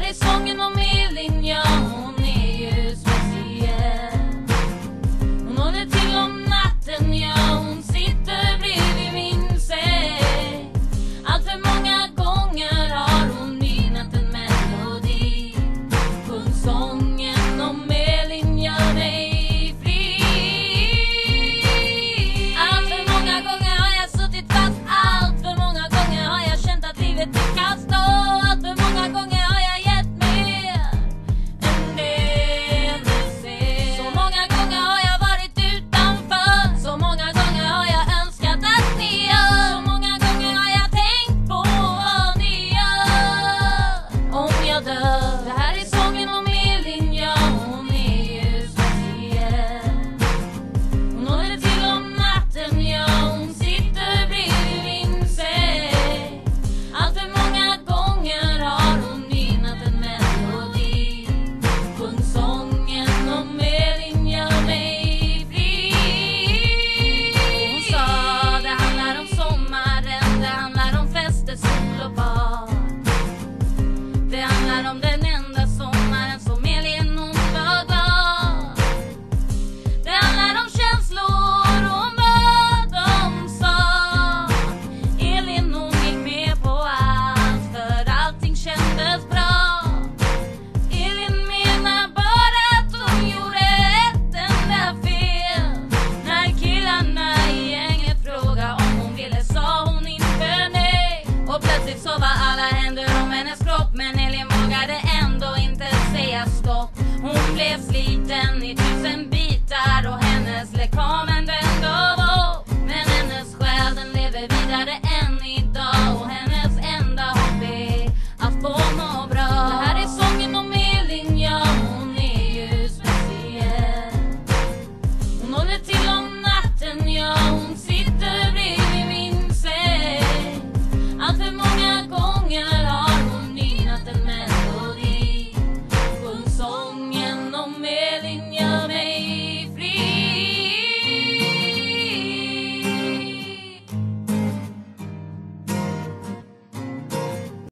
här är sången om Elin, ja hon är ju speciell. Hon håller till om natten, ja hon sitter bredvid min säng. Allt för många gånger har hon nynnat en melodi. Sången om Elin gör mig fri. Allt för många gånger har jag suttit fast. Allt för många gånger har jag känt att livet är kast. Och allt för många gånger har jag gett mer än det du ser. Så många gånger har jag varit utanför. Så många gånger har jag önskat att ni gör. Så många gånger har jag tänkt på vad ni gör om jag dör. Det här är sången om Elin, ja hon är ju speciell. Hon håller till om natten, ja hon sitter bredvid min säng. Allt för många gånger har hon nynnat en melodi. Sjung sången om Elin gör mig fri. Hon sa det handlar om sommaren, det handlar om fester, sol och bad. Det handlar om den enda sommaren som Elin hon var glad. Det handlar om känslor och om vad de sa. Elin hon gick med på allt för allting kändes bra. Elin menar bara att hon gjorde ett enda fel. När killarna i gänget frågade om hon ville sa hon inte nej. Och plötsligt så var alla händer om hennes kropp. Men Elin vågade ändå inte säga stopp. Hon blev sliten i 1000 bitar och hennes lekam